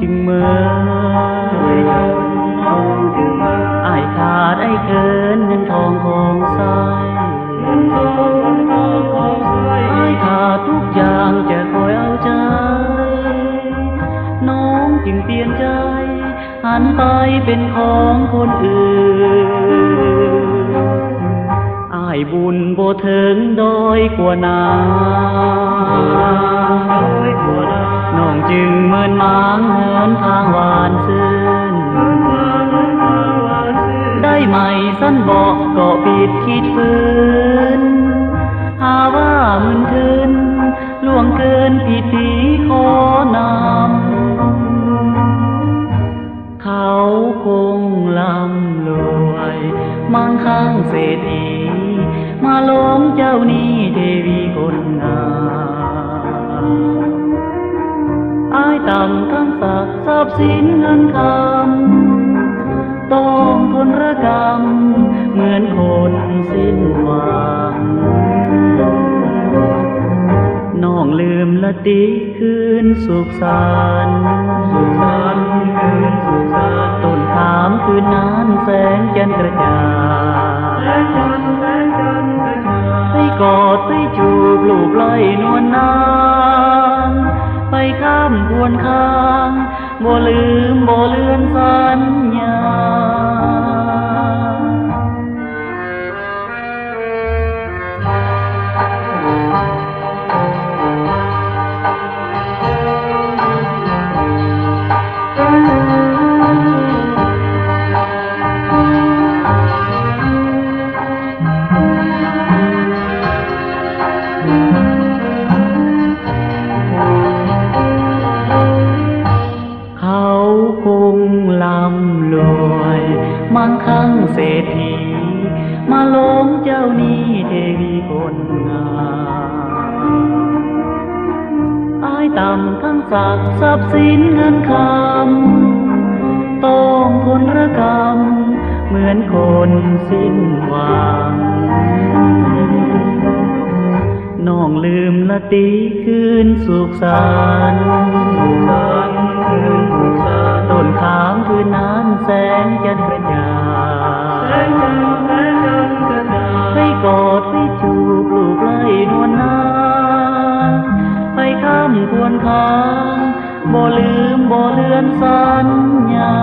จึงเมื่ออายขาดไอ้เกินเงินทองของใสอายขาดทุกอย่างจะคอยเอาใจน้องจึงเปลี่ยนใจหันไปเป็นของคนอื่นอายบุญบ่ถึงด้อยกว่านาน้องจึงเหมือนหมางเหินทางหวานซื่นได้ไหมสั้นบอกก็ปิดคิดฝืนหาว่ามึนทึนล่วงเกินผิดดีขอนำเขาคงลำรวยมั่งคั่งเศรษฐีมาหลงเจ้านี้เทวีคนงามอายต่ำทั้งศักดิ์ทรัพย์สินเงินคำต้องทนระกำเหมือนคนสิ้นหวังน้องลืมละติคืนสุขสันต์ต้นขามคืนนั้นแสงจันทร์กระจ่างให้กอดให้จูบลูบไล่นวลนางไปข้ามควนค้างบ่ลืมบ่เลือนสัญญามั่งคั่งเศรษฐีมาหลงเจ้านี้เทวีคนงามอายต่ำทั้งศักดิ์ทรัพย์สินเงินคำต้องทนระกำเหมือนคนสิ้นหวังน้องลืมละติคืนสุขสันต์ต้นขามคืนนั้นแสงจันทร์กระจ่างให้กอดให้จูบลูบไล่นวลนางไปข้ามควรค้างบ่ลืมบ่เลือนสัญญา